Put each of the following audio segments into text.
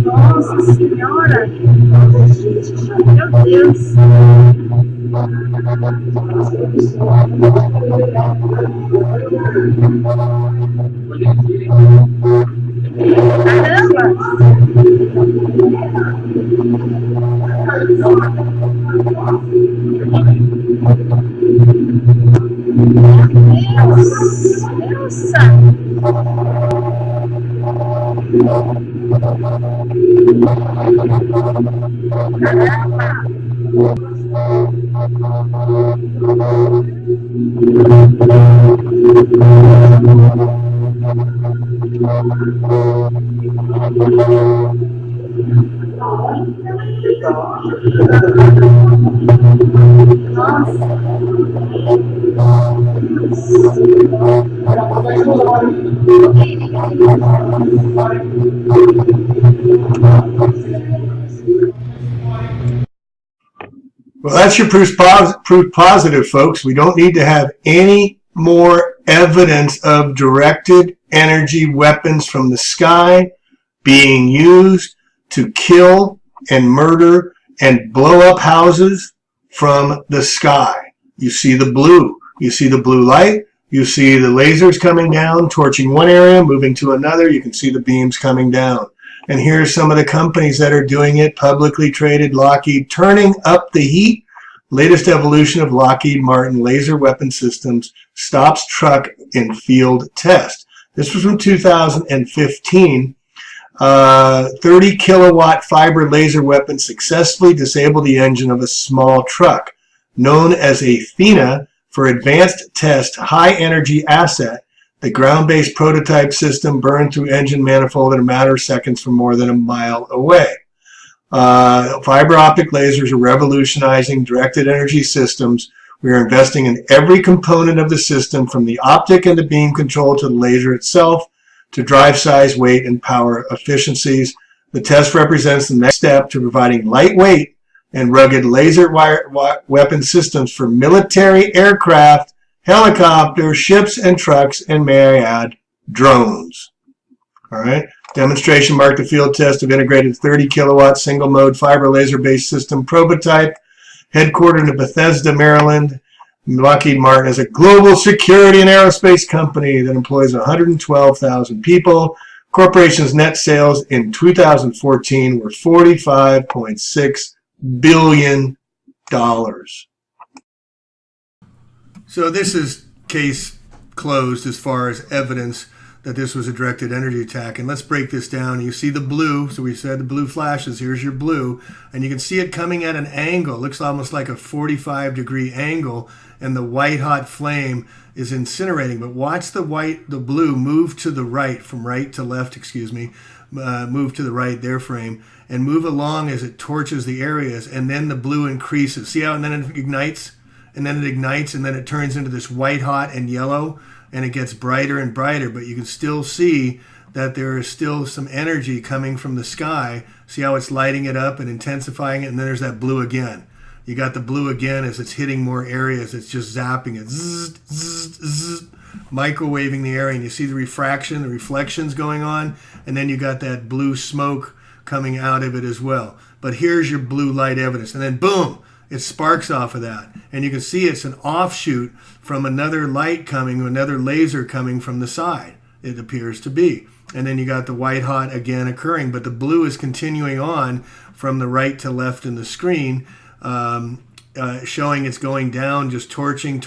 Nossa Senhora! Meu Deus! Caramba! Deus! Nossa! Well, that's your proof positive, folks. We don't need to have any more evidence of directed energy weapons from the sky being used to kill and murder and blow up houses from the sky. You see the blue. You see the blue light. You see the lasers coming down, torching one area, moving to another. You can see the beams coming down. And here's some of the companies that are doing it, publicly traded. Lockheed, turning up the heat. Latest evolution of Lockheed Martin laser weapon systems stops truck in field test. This was from 2015. 30 kilowatt fiber laser weapon successfully disabled the engine of a small truck. Known as Athena for Advanced Test High Energy Asset, the ground-based prototype system burned through engine manifold in a matter of seconds from more than a mile away. Fiber optic lasers are revolutionizing directed energy systems. We are investing in every component of the system, from the optic and the beam control to the laser itself, to drive size, weight, and power efficiencies. The test represents the next step to providing lightweight and rugged laser weapon systems for military aircraft, helicopters, ships, and trucks, and may I add, drones. All right. Demonstration marked the field test of integrated 30 kilowatt single mode fiber laser based system prototype, headquartered in Bethesda, Maryland. Lockheed Martin is a global security and aerospace company that employs 112,000 people. Corporation's net sales in 2014 were $45.6 billion. So this is case closed as far as evidence that this was a directed energy attack. And let's break this down. You see the blue. So we said the blue flashes. Here's your blue. And you can see it coming at an angle. It looks almost like a 45-degree angle. And the white hot flame is incinerating. But watch the blue move to the right, from right to left, move to the right, their frame, and move along as it torches the areas. And then the blue increases. See how, and then it ignites? And then it ignites, and then it turns into this white hot and yellow, and it gets brighter and brighter, but you can still see that there is still some energy coming from the sky. See how it's lighting it up and intensifying it, and then there's that blue again. You got the blue again as it's hitting more areas. It's just zapping it, zzz, zzz, zzz, microwaving the area, and you see the refraction, the reflections going on, and then you got that blue smoke coming out of it as well. But here's your blue light evidence, and then boom, it sparks off of that. And you can see it's an offshoot from another light coming, another laser coming from the side, it appears to be. And then you got the white hot again occurring, but the blue is continuing on from the right to left in the screen, showing it's going down, just torching,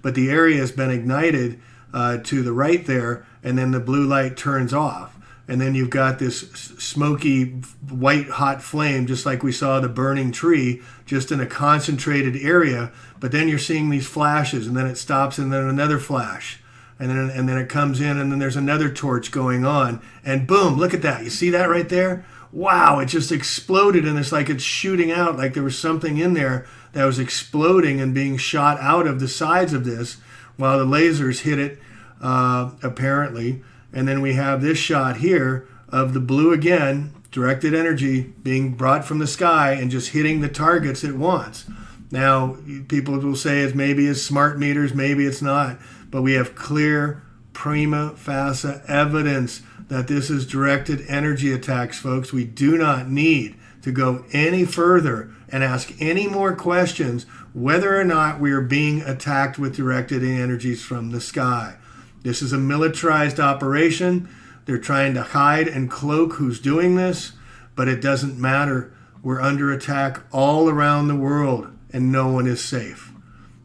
but the area has been ignited to the right there, and then the blue light turns off. And then you've got this smoky white hot flame, just like we saw the burning tree, just in a concentrated area. But then you're seeing these flashes, and then it stops, and then another flash. And then it comes in, and then there's another torch going on. And boom, look at that. You see that right there? Wow, it just exploded, and it's like it's shooting out, like there was something in there that was exploding and being shot out of the sides of this while the lasers hit it, apparently. And then we have this shot here of the blue again, directed energy being brought from the sky and just hitting the targets it wants. Now, people will say it's smart meters, maybe it's not, but we have clear prima facie evidence that this is directed energy attacks, folks. We do not need to go any further and ask any more questions whether or not we are being attacked with directed energies from the sky. This is a militarized operation. They're trying to hide and cloak who's doing this, but it doesn't matter. We're under attack all around the world, and no one is safe.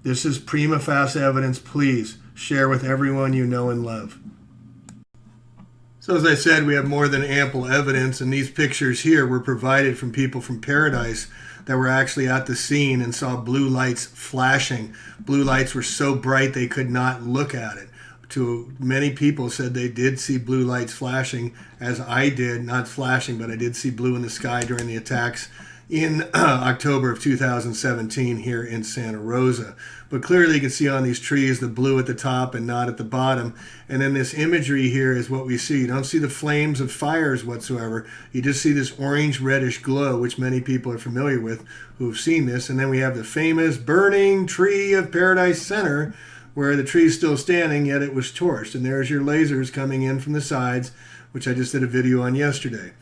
This is prima facie evidence. Please share with everyone you know and love. So as I said, we have more than ample evidence, and these pictures here were provided from people from Paradise that were actually at the scene and saw blue lights flashing. Blue lights were so bright they could not look at it. Many people said they did see blue lights flashing, as I did, not flashing, but I did see blue in the sky during the attacks in October of 2017 here in Santa Rosa. But clearly you can see on these trees the blue at the top and not at the bottom. And then this imagery here is what we see. You don't see the flames of fires whatsoever. You just see this orange reddish glow, which many people are familiar with who have seen this. And then we have the famous burning tree of Paradise Center, where the tree is still standing, yet it was torched. And there's your lasers coming in from the sides, which I just did a video on yesterday.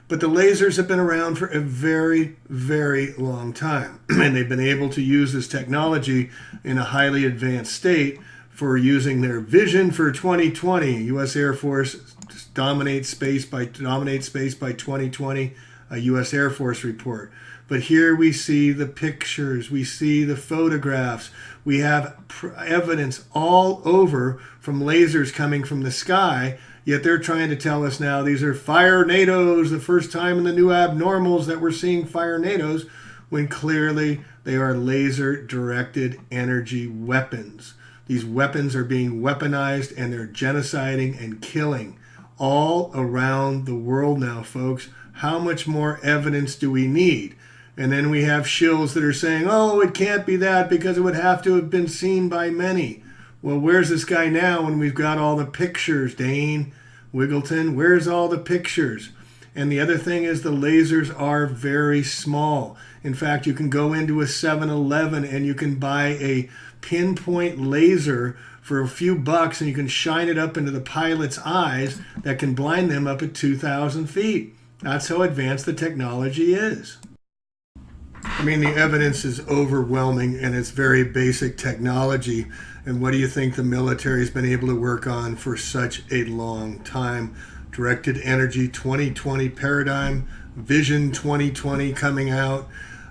But the lasers have been around for a very, very long time. And they've been able to use this technology in a highly advanced state for using their vision for 2020. U.S. Air Force dominates space by 2020, a U.S. Air Force report. But here we see the pictures, we see the photographs, we have evidence all over from lasers coming from the sky, yet they're trying to tell us now these are fire NATOs, the first time in the new abnormals that we're seeing fire NATOs, when clearly they are laser-directed energy weapons. These weapons are being weaponized and they're genociding and killing all around the world now, folks. How much more evidence do we need? And then we have shills that are saying, oh, it can't be that because it would have to have been seen by many. Well, where's this guy now when we've got all the pictures, Dane Wiggleton? Where's all the pictures? And the other thing is the lasers are very small. In fact, you can go into a 7-Eleven and you can buy a pinpoint laser for a few bucks and you can shine it up into the pilot's eyes that can blind them up at 2,000 feet. That's how advanced the technology is. I mean, the evidence is overwhelming and it's very basic technology. And what do you think the military has been able to work on for such a long time? Directed energy 2020 paradigm, Vision 2020 coming out,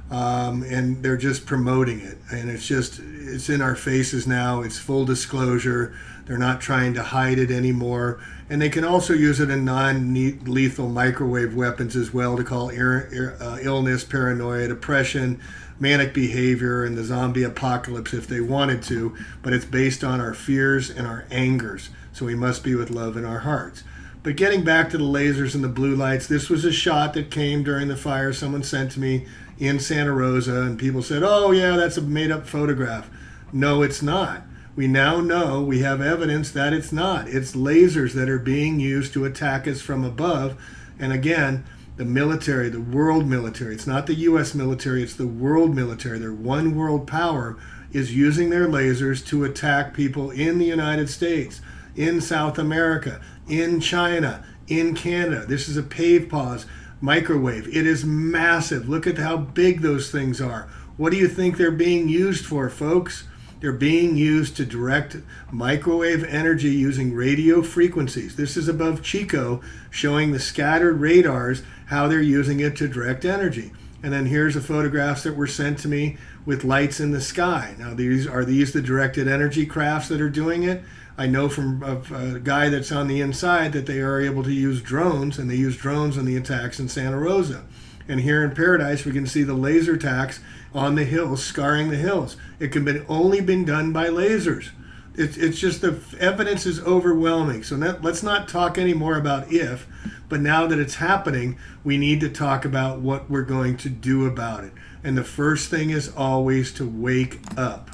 and they're just promoting it. And it's in our faces now. It's full disclosure. They're not trying to hide it anymore. And they can also use it in non-lethal microwave weapons as well to call illness, paranoia, depression, manic behavior, and the zombie apocalypse if they wanted to. But it's based on our fears and our angers. So we must be with love in our hearts. But getting back to the lasers and the blue lights, this was a shot that came during the fire someone sent to me in Santa Rosa. And people said, oh, yeah, that's a made-up photograph. No, it's not. We now know, we have evidence that it's not. It's lasers that are being used to attack us from above. And again, the military, the world military, it's not the U.S. military, it's the world military. Their one world power is using their lasers to attack people in the United States, in South America, in China, in Canada. This is a PAVPAWS microwave. It is massive. Look at how big those things are. What do you think they're being used for, folks? They're being used to direct microwave energy using radio frequencies. This is above Chico, showing the scattered radars, how they're using it to direct energy. And then here's the photographs that were sent to me with lights in the sky. Now, are these the directed energy crafts that are doing it? I know from a guy that's on the inside that they are able to use drones, and they use drones in the attacks in Santa Rosa. And here in Paradise, we can see the laser attacks on the hills, scarring the hills. It can be only been done by lasers. It's just the evidence is overwhelming. So let's not talk anymore about if, but now that it's happening, we need to talk about what we're going to do about it. And the first thing is always to wake up.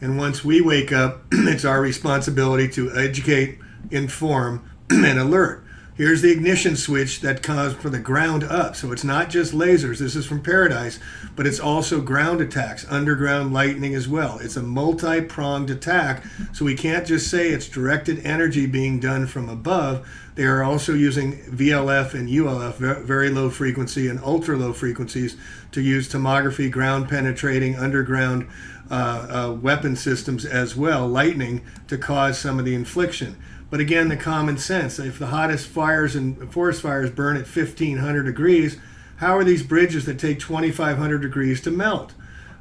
And once we wake up, it's our responsibility to educate, inform, and alert. Here's the ignition switch that comes from the ground up. So it's not just lasers. This is from Paradise, but it's also ground attacks, underground lightning as well. It's a multi-pronged attack. So we can't just say it's directed energy being done from above. They are also using VLF and ULF, very low frequency and ultra low frequencies, to use tomography, ground penetrating, underground weapon systems as well, lightning, to cause some of the infliction. But again, the common sense, if the hottest fires and forest fires burn at 1,500 degrees, how are these bridges that take 2,500 degrees to melt?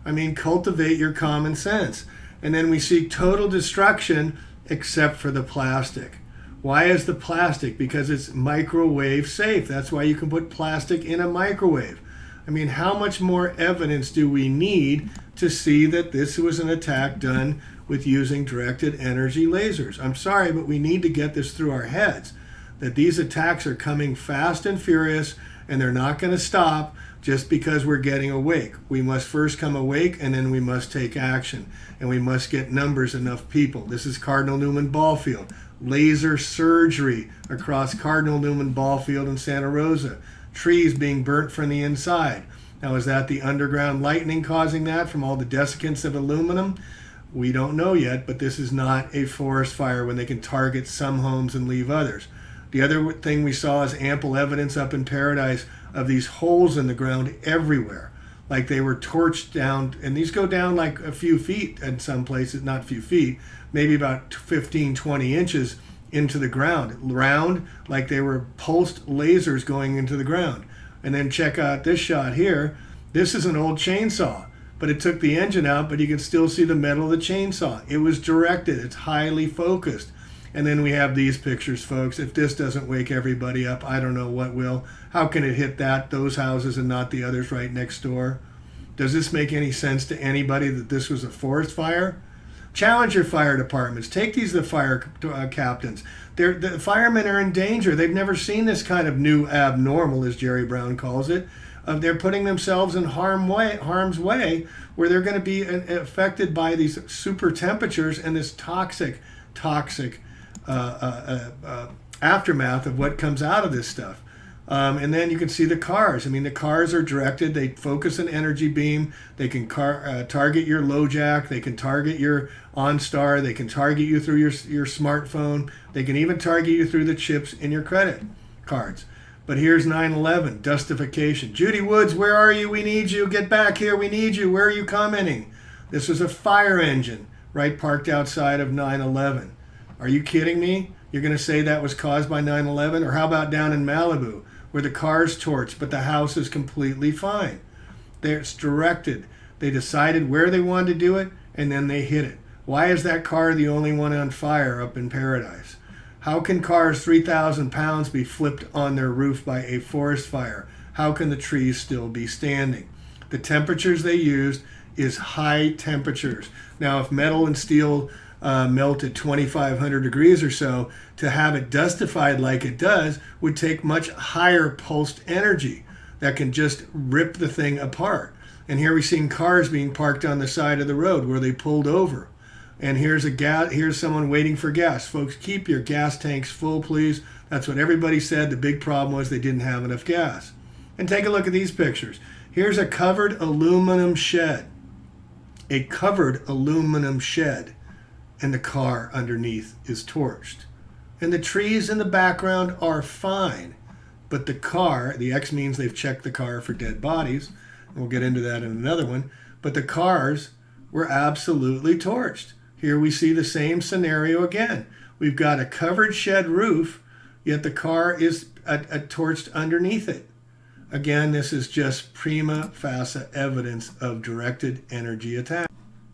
I mean, cultivate your common sense. And then we see total destruction except for the plastic. Why is the plastic? Because it's microwave safe. That's why you can put plastic in a microwave. I mean, how much more evidence do we need to see that this was an attack done with using directed energy lasers? I'm sorry, but we need to get this through our heads, that these attacks are coming fast and furious, and they're not going to stop just because we're getting awake. We must first come awake, and then we must take action, and we must get numbers, enough people. This is Cardinal Newman Ball Field. Laser surgery across Cardinal Newman Ball Field in Santa Rosa. Trees being burnt from the inside. Now, is that the underground lightning causing that from all the desiccants of aluminum? We don't know yet, but this is not a forest fire when they can target some homes and leave others. The other thing we saw is ample evidence up in Paradise of these holes in the ground everywhere, like they were torched down, and these go down like a few feet in some places, not a few feet, maybe about 15, 20 inches into the ground, round, like they were pulsed lasers going into the ground. And then check out this shot here. This is an old chainsaw, but it took the engine out, but you can still see the metal of the chainsaw. It was directed. It's highly focused. And then we have these pictures, folks. If this doesn't wake everybody up, I don't know what will. How can it hit those houses and not the others right next door? Does this make any sense to anybody that this was a forest fire? Challenge your fire departments. Take these to the fire captains. The firemen are in danger. They've never seen this kind of new abnormal, as Jerry Brown calls it. They're putting themselves in harm's way, where they're going to be affected by these super temperatures and this toxic aftermath of what comes out of this stuff. And then you can see the cars. I mean, the cars are directed. They focus an energy beam. They can target your LoJack. They can target your OnStar. They can target you through your smartphone. They can even target you through the chips in your credit cards. But here's 9/11, dustification. Judy Woods, where are you? We need you. Get back here. We need you. Where are you commenting? This was a fire engine, right, parked outside of 9/11. Are you kidding me? You're going to say that was caused by 9/11? Or how about down in Malibu, where the car's torched, but the house is completely fine? It's directed. They decided where they wanted to do it, and then they hit it. Why is that car the only one on fire up in Paradise? How can cars 3,000 pounds be flipped on their roof by a forest fire? How can the trees still be standing? The temperatures they used is high temperatures. Now, if metal and steel melt at 2,500 degrees or so, to have it dustified like it does would take much higher pulsed energy that can just rip the thing apart. And here we're seeing cars being parked on the side of the road where they pulled over. And here's someone waiting for gas. Folks, keep your gas tanks full, please. That's what everybody said. The big problem was they didn't have enough gas. And take a look at these pictures. Here's a covered aluminum shed. A covered aluminum shed. And the car underneath is torched. And the trees in the background are fine. But the car, the X means they've checked the car for dead bodies. And we'll get into that in another one. But the cars were absolutely torched. Here we see the same scenario again. We've got a covered shed roof, yet the car is torched underneath it. Again, this is just prima facie evidence of directed energy attack.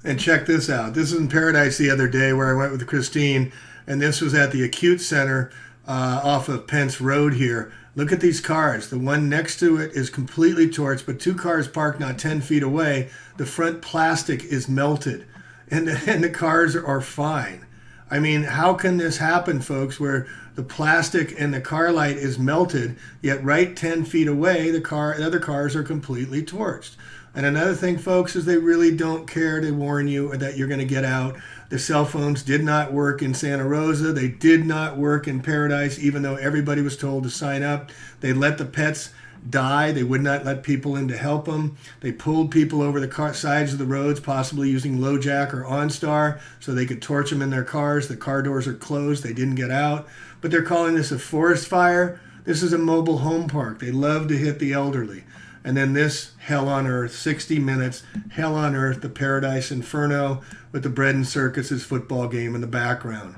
And check this out. This is in Paradise the other day where I went with Christine, and this was at the Acute Center off of Pence Road here. Look at these cars. The one next to it is completely torched, but two cars parked not 10 feet away. The front plastic is melted, and the cars are fine. I mean, how can this happen, folks, where the plastic and the car light is melted, yet right 10 feet away, the other cars are completely torched? And another thing, folks, is they really don't care to warn you that you're going to get out. The cell phones did not work in Santa Rosa. They did not work in Paradise, even though everybody was told to sign up. They let the pets die. They would not let people in to help them. They pulled people over the sides of the roads, possibly using LoJack or OnStar, so they could torch them in their cars. The car doors are closed. They didn't get out. But they're calling this a forest fire. This is a mobile home park. They love to hit the elderly. And then this hell on earth, 60 minutes, hell on earth, the Paradise Inferno with the Bread and Circuses football game in the background.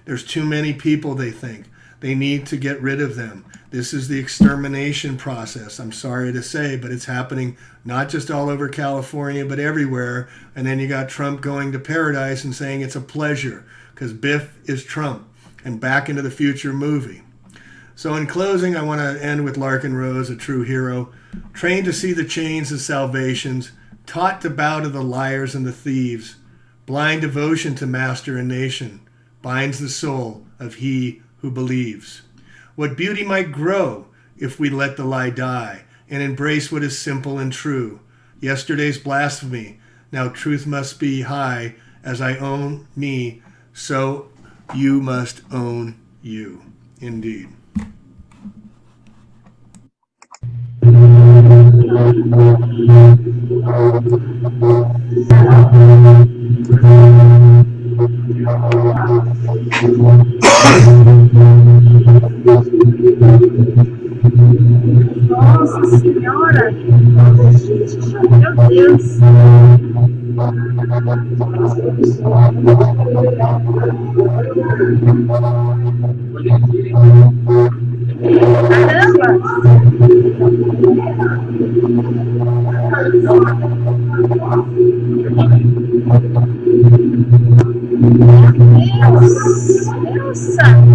There's too many people, they think. They need to get rid of them. This is the extermination process. I'm sorry to say, but it's happening not just all over California, but everywhere. And then you got Trump going to Paradise and saying it's a pleasure because Biff is Trump and Back into the Future movie. So in closing, I want to end with Larken Rose, a true hero, trained to see the chains of salvations, taught to bow to the liars and the thieves, blind devotion to master and nation, binds the soul of he who believes. What beauty might grow if we let the lie die and embrace what is simple and true. Yesterday's blasphemy, now truth must be high. As I own me, so you must own you. Indeed. Nossa Senhora! Gente, meu Deus! Nossa.